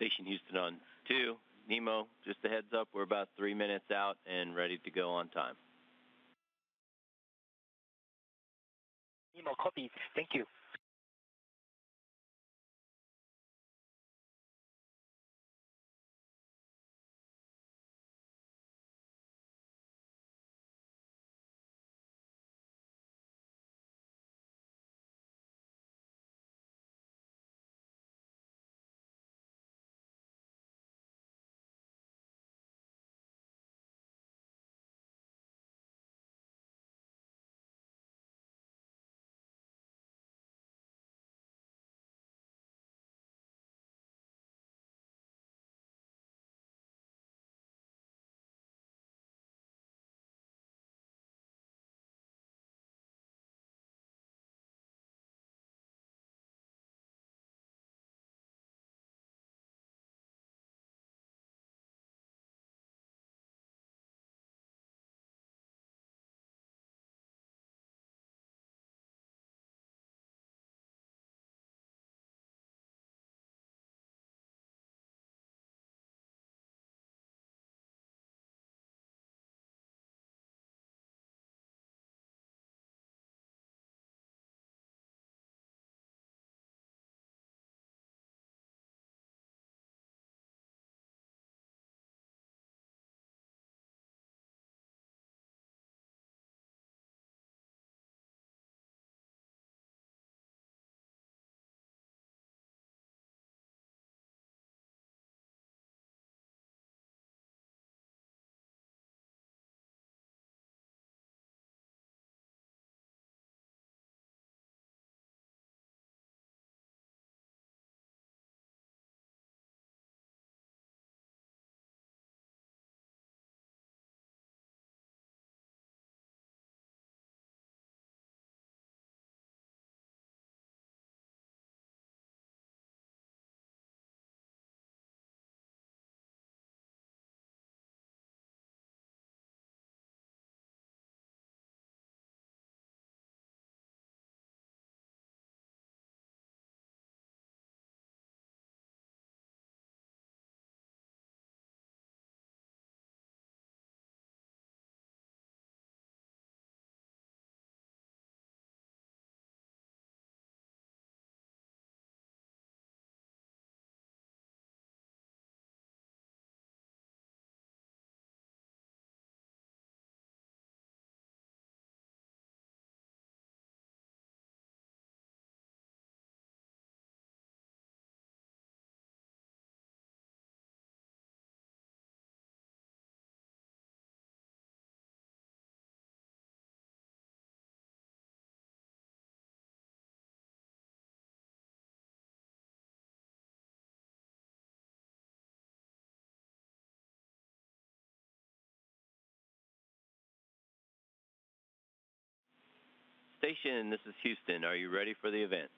Station Houston on 2. Nemo, just a heads up, we're about 3 minutes out and ready to go on time. Nemo, copy. Thank you. Station, this is Houston. Are you ready for the event?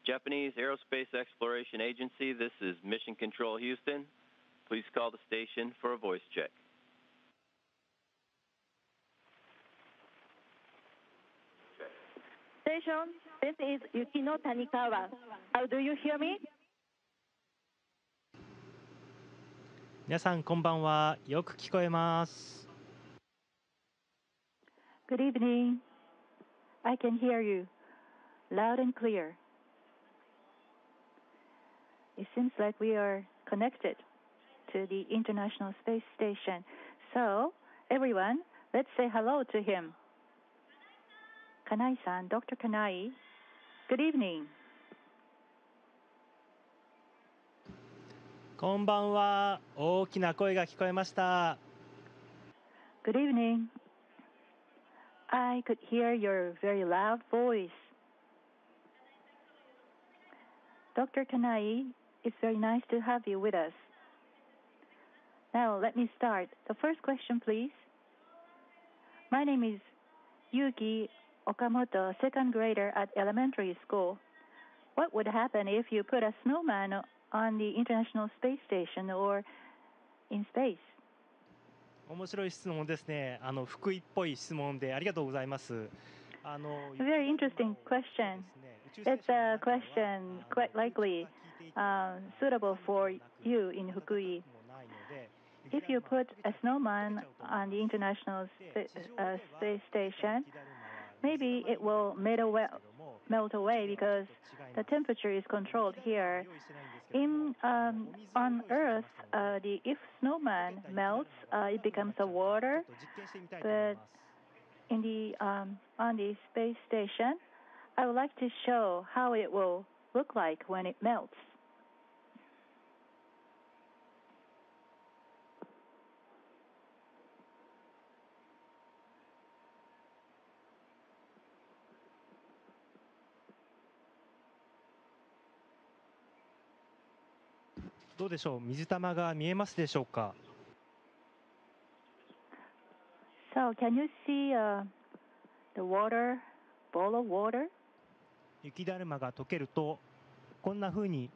Japanese Aerospace Exploration Agency, this is Mission Control Houston. Please call the station for a voice check. Station, this is Yukino Tanikawa. How do you hear me? 皆さんこんばんは。よく聞こえます。Good evening. I can hear you loud and clear. It seems like we are connected to the International Space Station. So, everyone, let's say hello to him. Kanai-san, Dr. Kanai, good evening. こんばんは。大きな声が聞こえました。Good evening. I could hear your very loud voice. Dr. Kanai, it's very nice to have you with us. Now, let me start. The first question, please. My name is Yuki Okamoto, second grader at elementary school. What would happen if you put a snowman on the International Space Station or in space? 面白い質問ですね。福井っぽい質問でありがとうございます。A very interesting question. It's a question quite likely suitable for you in Fukui. If you put a snowman on the International Space Station, maybe it will melt away because the temperature is controlled here. On Earth, if snowman melts, it becomes a water. But on the space station, I would like to show how it will look like when it melts. So, can you see the water, bowl of water? 雪だるまが溶けるとこんな風に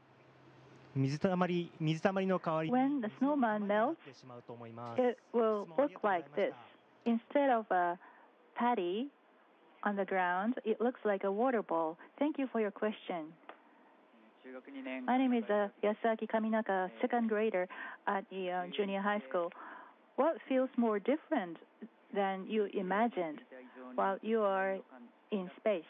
水たまりの代わりに When the snowman melts, なってしまうと思います。 it will look like this. Instead of a patty on the ground, it looks like a water bowl. Thank you for your question. My name is Yasuaki Kaminaka, second grader at the junior high school. What feels more different than you imagined while you are in space?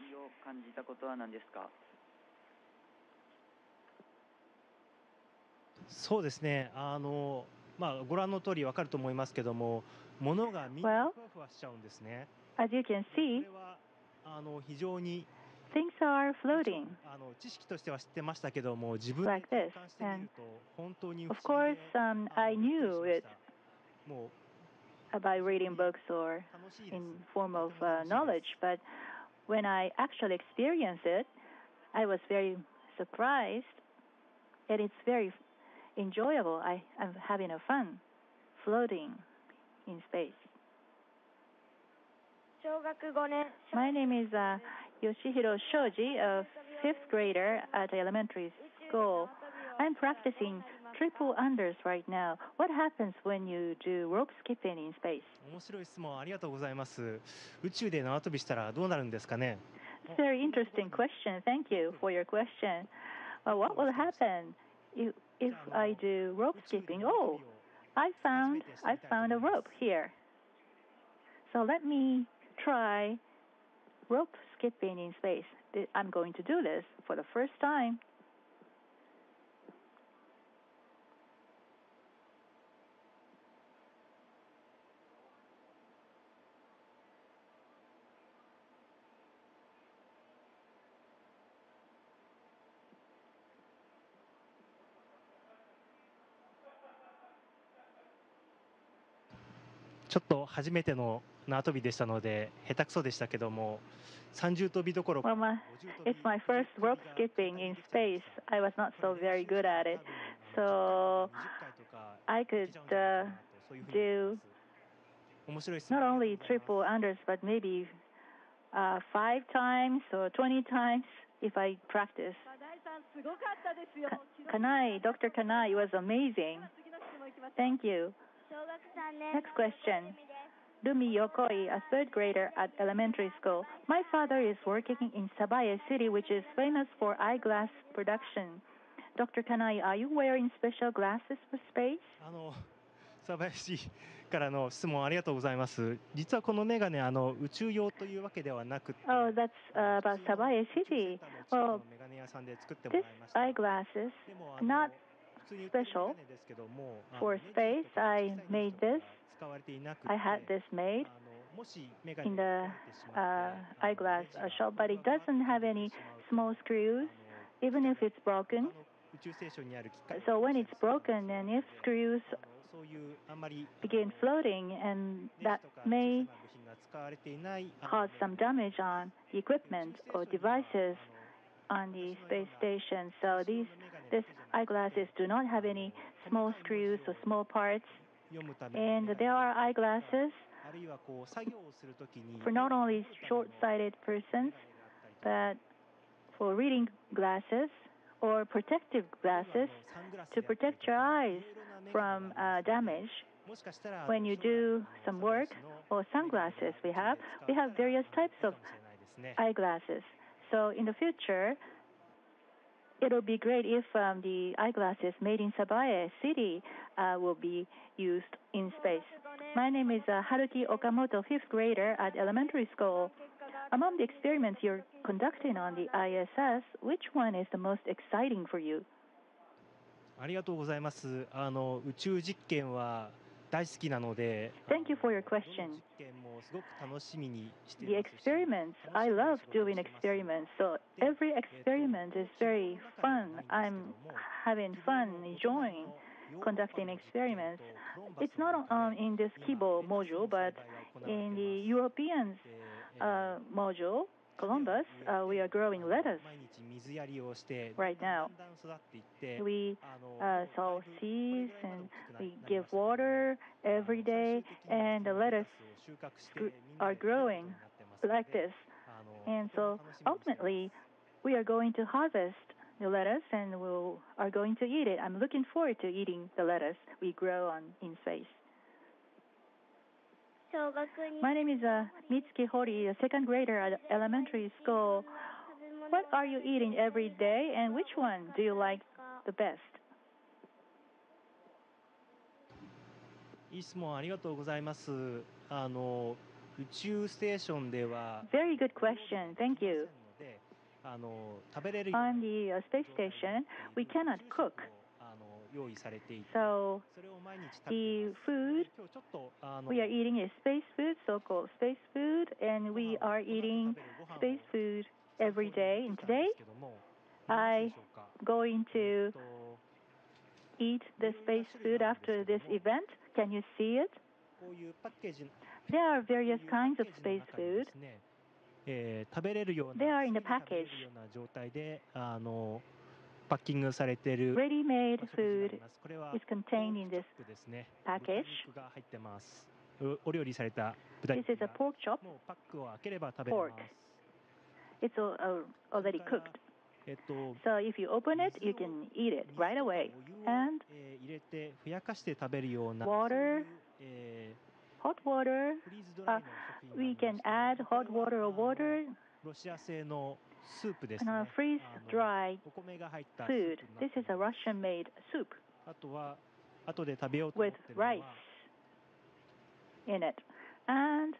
そうですね。ご覧の通りわかると思いますけども、物がみんなふわふわしちゃうんですね。As you can see, これは非常に things are floating 知識としては知ってましたけども、自分で like 体 this. 感してみ And ると本当に不 of 思議 course, で、I びっくり knew しまし it た。もう by reading books or 楽しいです。 in form of とても楽しい knowledge, です。 but when I actually experienced it, I was very surprised, and it's very enjoyable. I'm having a fun floating in space. My name is Yoshihiro Shoji, a fifth grader at elementary school. I'm practicing triple unders right now. What happens when you do rope skipping in space? 面白い質問ありがとうございます。宇宙で縄跳びしたらどうなるんですかね。 It's a very interesting question. Thank you for your question. What will happen if I do rope skipping? Oh, I found a rope here. So let me try rope skipping in space. I'm going to do this for the first time. It's ちょっと初めての縄跳びでしたので下手くそでしたけども、30跳びどころか Well, it's my first rope skipping in space. I was not so very good at it, so I could do not only triple unders, but maybe 5 times or 20 times if I practice. Dr. Kanai was amazing. Thank you. Next question. Rumi Yokoi, a third grader at elementary school. My father is working in Sabaye City, which is famous for eyeglass production. Dr. Kanai, are you wearing special glasses for space? 鯖江市からの質問ありがとうございます。実はこのメガネ宇宙用というわけではなくて、Oh, that's about Sabaye City. Well, メガネ屋さんで作ってもら this いました。 eyeglasses でも not 普通に売ってるメガ special ネですけども、 for ネジ space. とか I 小さいネジ made とか this. が使われていなくて、 I had this made もしメガネ in が the 壊れてしまって、 eyeglass ネジが shop, but it doesn't have any small screws, even if it's broken. 宇宙ステーションにある機械 So when it's broken and if screws そういうあんまり begin floating, and ネジ that とか小さ may な部品が使われていない cause some damage on the equipment or devices on the space station. So these eyeglasses do not have any small screws or small parts. 読むため And there are eyeglasses あるいはこう作業をするときに for not only short-sighted persons, but for reading glasses or protective glasses to protect your eyes from damage when you do some work or sunglasses we have various types of eyeglasses. So in the future, it'll be great if the eyeglasses made in Sabae City will be used in space. My name is Haruki Okamoto, 5th grader at elementary school. Among the experiments you're conducting on the ISS, which one is the most exciting for you? ありがとうございます。宇宙実験は大好きなので、Thank you for your question. 実験もすごく楽しみにしてい The ますし、 experiments, I love doing experiments. So every experiment is very fun. I'm having fun, enjoying conducting experiments. It's not in this Kibo module, but in the European module, Columbus, we are growing lettuce 毎日水やりをして、 right now. だんだん育っていって、 We sow seeds and we give water every day, and the lettuce are growing like this. And so ultimately, we are going to harvest the lettuce and we are going to eat it. I'm looking forward to eating the lettuce we grow in space. My name is Mitsuki Hori, a 2nd grader at elementary school. What are you eating every day, and which one do you like the best? いい質問ありがとうございます。宇宙ステーションでは Very good question. Thank you. 食べれる On the space station, we cannot cook. 用意されていて、 So それを毎日食べて the ます。 food 今日ちょっと we are eating is space food, so-called space food, and we are eating space food every day. And today, I going to eat the space food after this event. Can you see it? こういうパッケージ There are various kinds of space food. 食べれるような They are in the すぐに食べれ package. るような状態でパッキングされている Ready-made 食事があり food ます。これは is contained in ポー this クチョップですね。 package. 豚肉が入ってます。お料理された豚 This 肉 is a が pork chop. もうパックを開ければ食べれます。 It's already cooked. So if you open it, you can eat it right away. And 入れてふやかして食べるような water, hot water, フリーズドライの食品があり we まして can add hot water or water ロシア製のスープです and ね。 freeze-dried お米が入ったスー food. プになって This is a ます。 Russian-made soup あとは後で食べようと思 with ってるの rice は in it. And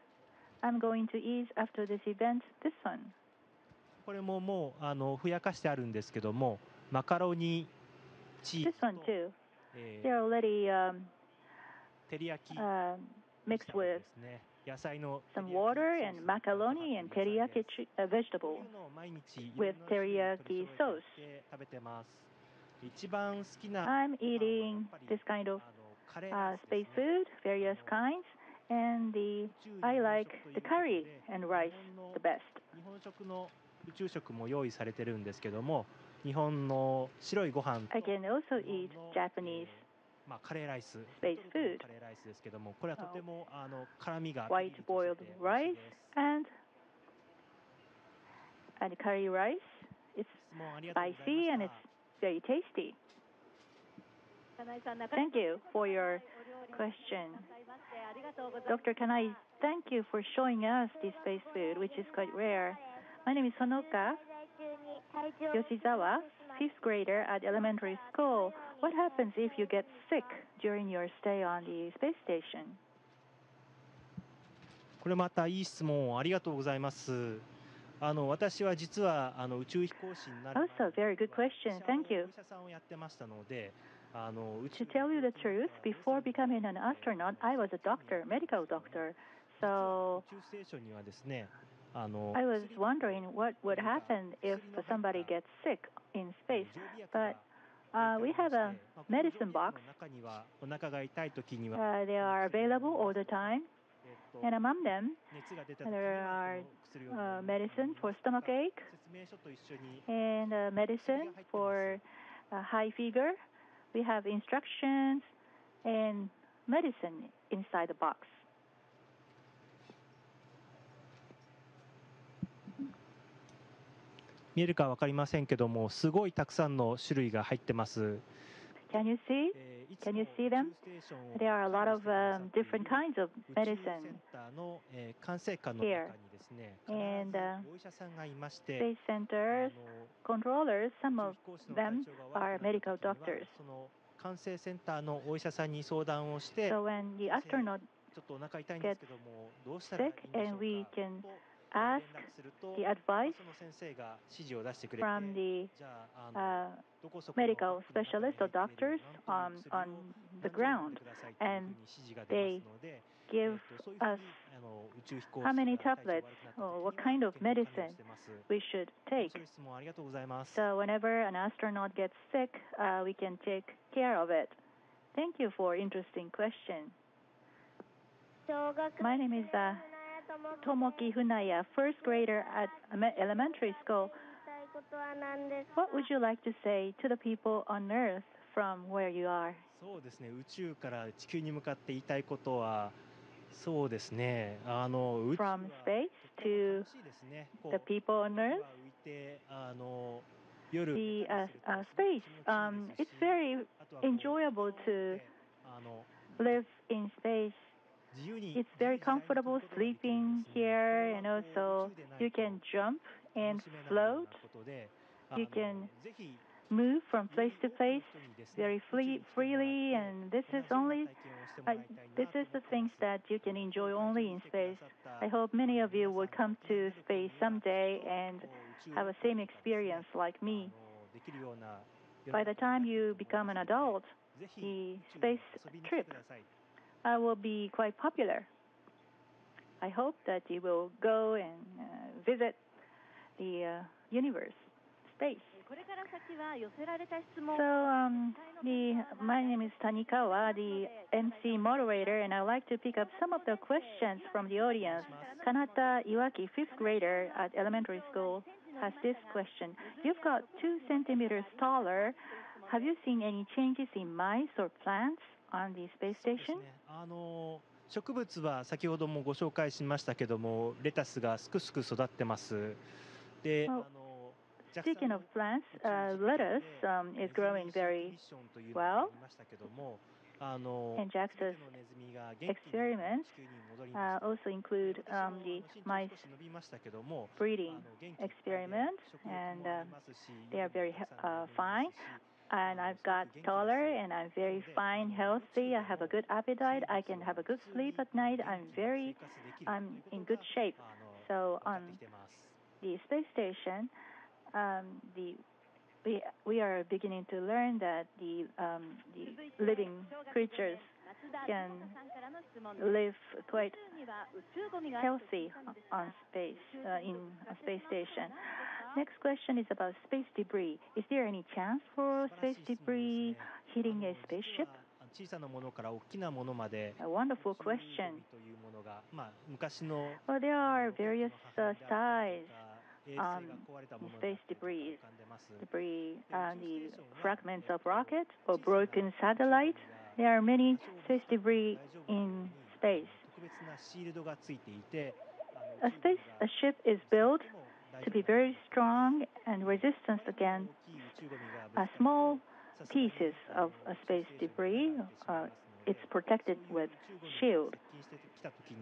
I'm going to eat after this event this one. これももうふやかしてあるんですけども、マカロニチー This ズ one と、 too. They're already 照り焼き mixed で with すね。野菜の some water and macaroni and teriyaki こ vegetable ういうのを毎日い with ろんな種類を取り teriyaki 揃 sauce. えて食べてます。一番好きな I'm eating this kind of カレーライスで space すね。 food, various kinds, and I like the curry and rice the best. 日本食の宇宙食も用意されてるんですけども、日本の白いご飯と I can also eat Japanese カレーライス、 space food, カレーライスですけども、これはとても辛みが white boiled rice and curry rice. It's 質問ありがとうございま spicy し and た it's very tasty. Thank you for your question. Dr. Kanai, thank you for showing us this space food, which is quite rare. My name is Honoka Yoshizawa, 5th grader at elementary school. What happens if you get sick during your stay on the space station? これまたいい質問をありがとうございます。私は実は宇宙飛行士になる Also, very good question. Thank you. お医者さんをやってましたので、宇 To tell you the truth, before becoming an astronaut, I was a doctor, medical doctor. 実は So 宇宙ステーションにはですね、I was wondering what would happen if somebody gets sick in space. But we have a medicine box. 中にはお腹が痛い時には They are available all the time. And among them, 熱が出た時に there は are この薬を medicine for stomach ache 説明書と一緒に and medicine for high fever. We have instructions and medicine inside the box. 見えるか分かりませんけども、すごいたくさんの種類が入ってます。 Can you see? Can you see them? There are a lot of different kinds of medicine here. And space center controllers, some of them are medical doctors. So when the astronaut gets sick, and we can ask the advice from the medical specialists or doctors on the ground, and they give us how many tablets or what kind of medicine we should take. So whenever an astronaut gets sick, we can take care of it. Thank you for interesting question. My name is Tomoki Funaya, first grader at elementary school. What would you like to say to the people on Earth from where you are? そうですね。宇宙から地球に向かって言いたいことは、そうですね。宇宙は From space to the people on Earth? 浮いて夜 The space, it's very enjoyable to live in space. It's very comfortable sleeping here, and also you can jump and float. You can move from place to place very freely, and this is the things that you can enjoy only in space. I hope many of you will come to space someday and have the same experience like me. By the time you become an adult, the space trip will be quite popular. I hope that you will go and visit the universe, space. So my name is Tanikawa, the MC moderator, and I'd like to pick up some of the questions from the audience. Kanata Iwaki, fifth grader at elementary school, has this question. You've got 2 centimeters taller. Have you seen any changes in mice or plants on the space station? 植物は先ほどもご紹介しましたけども、レタスがすくすく育ってます。で、Speaking of plants, lettuce is growing very well. And JAXA's experiments also include the mice breeding experiments, and they are very fine. And I've got taller, and I'm very fine, healthy. I have a good appetite. I can have a good sleep at night. I'm in good shape. So on the space station, we are beginning to learn that the living creatures can live quite healthy on space in a space station. Next question is about space debris. Is there any chance for space debris hitting a spaceship? A wonderful question. Well, there are various styles space debris, the fragments of rockets or broken satellites. There are many space debris in space. A ship is built to be very strong and resistant against small pieces of space debris. It's protected with shield.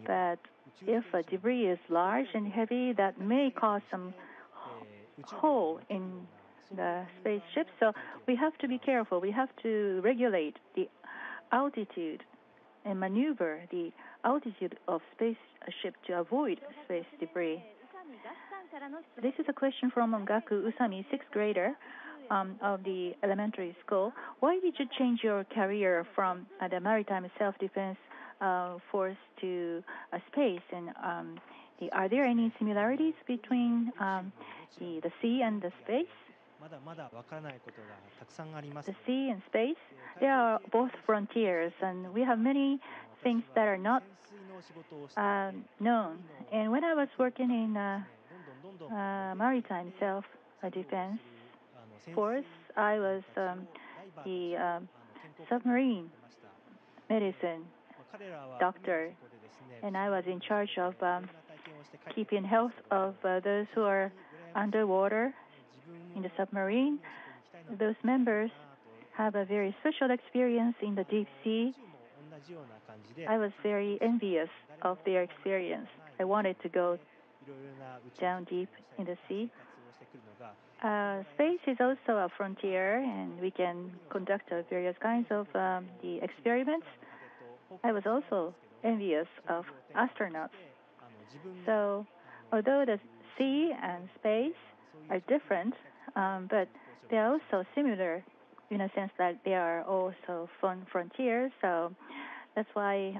But if a debris is large and heavy, that may cause some hole in the spaceship. So we have to be careful. We have to regulate the altitude and maneuver the altitude of spaceship to avoid space debris. This is a question from Ongaku Usami, sixth grader of the elementary school. Why did you change your career from the maritime self-defense force to space? And are there any similarities between the sea and the space? The sea and space, they are both frontiers, and we have many things that are not known. And when I was working in maritime self-defense force, I was the submarine medicine doctor, and I was in charge of keeping health of those who are underwater in the submarine. Those members have a very special experience in the deep sea. I was very envious of their experience. I wanted to go down deep in the sea. Space is also a frontier, and we can conduct various kinds of the experiments. I was also envious of astronauts. So, although the sea and space are different, but they are also similar in a sense that they are also fun frontiers. So that's why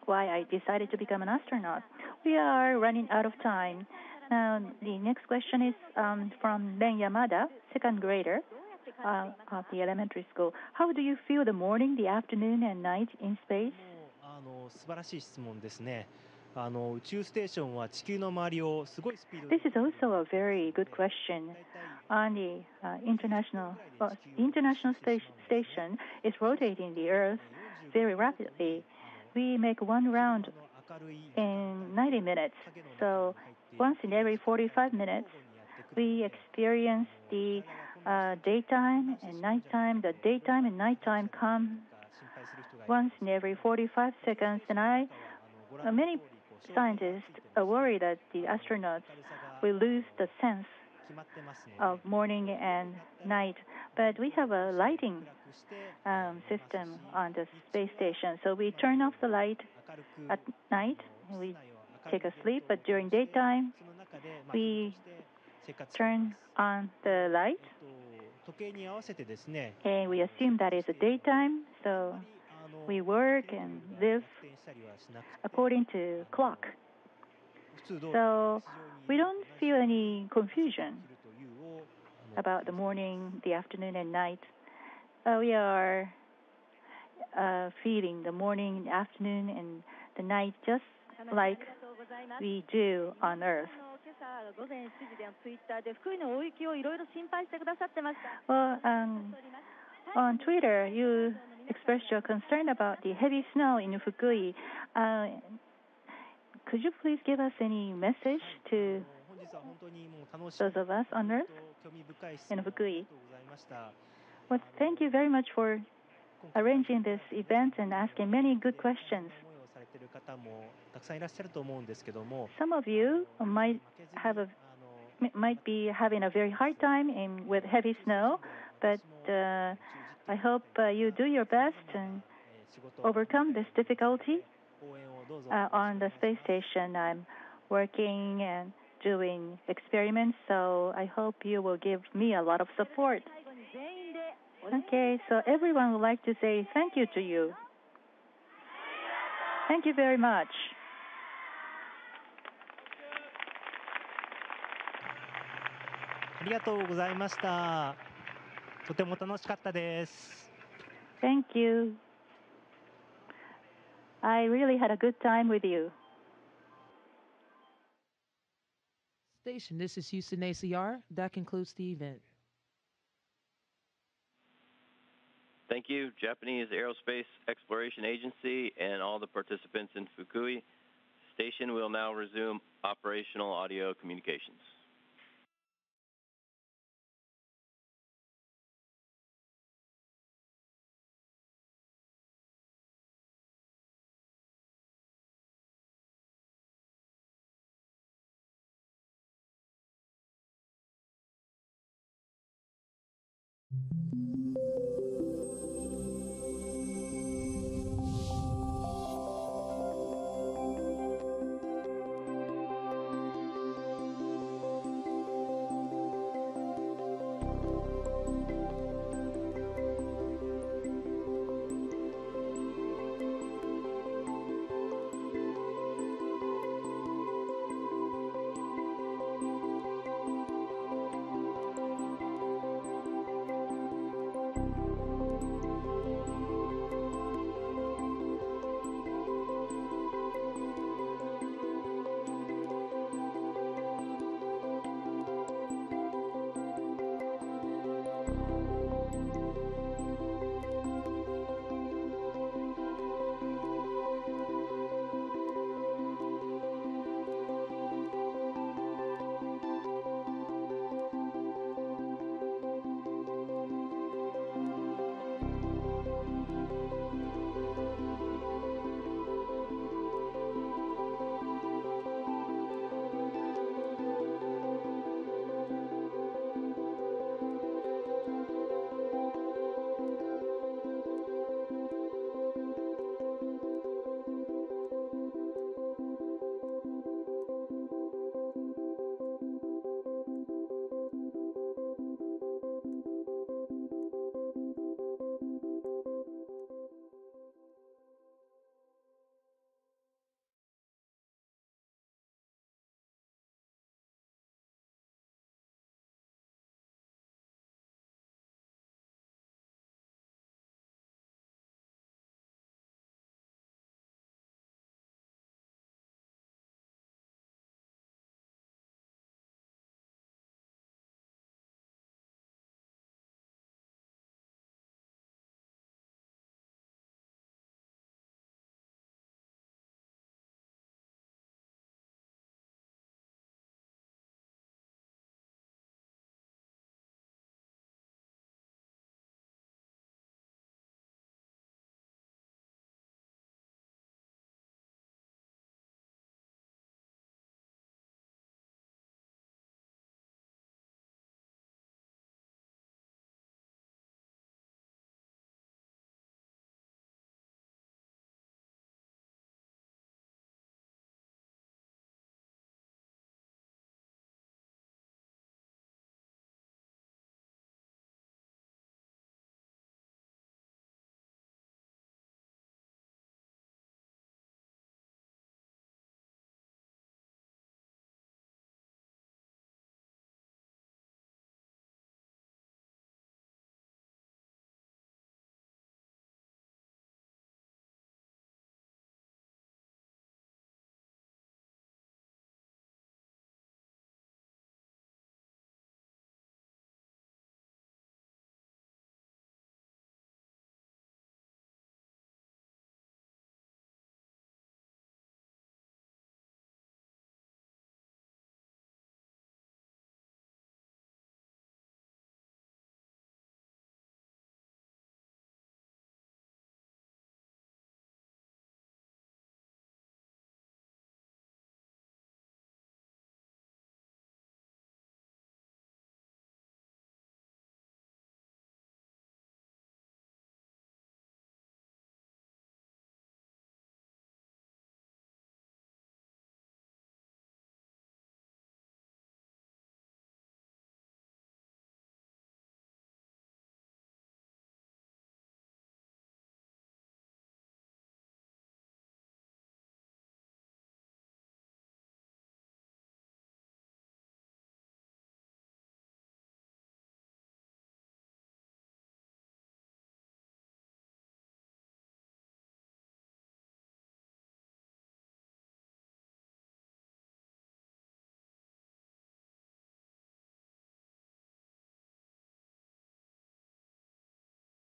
I decided to become an astronaut. We are running out of time. Now, the next question is from Ren Yamada, second grader of the elementary school. How do you feel the morning, the afternoon, and night in space? 素晴らしい質問ですね。宇宙ステーションは地球の周りをすごいスピードで This is also a very good question. On the international station is rotating the Earth very rapidly. We make one round in 90 minutes. So once in every 45 minutes, we experience the daytime and nighttime. The daytime and nighttime come once in every 45 seconds. And many scientists are worried that the astronauts will lose the sense of morning and night. But we have a lighting system on the space station. So we turn off the light at night and we take a sleep. But during daytime, we turn on the light. And we assume that it's a daytime. So we work and live according to clock. So we don't feel any confusion about the morning, the afternoon, and night. We are feeling the morning, the afternoon, and the night just like we do on Earth. Well, on Twitter, you expressed your concern about the heavy snow in Fukui. Could you please give us any message to those of us on Earth in Fukui? Well, thank you very much for arranging this event and asking many good questions. Some of you might be having a very hard time with heavy snow, but I hope you do your best and overcome this difficulty. On the space station, I'm working and doing experiments, so I hope you will give me a lot of support. Okay, so everyone would like to say thank you to you. Thank you very much. Thank you. I really had a good time with you. Station, this is Houston ACR. That concludes the event. Thank you, Japanese Aerospace Exploration Agency, and all the participants in Fukui. Station will now resume operational audio communications.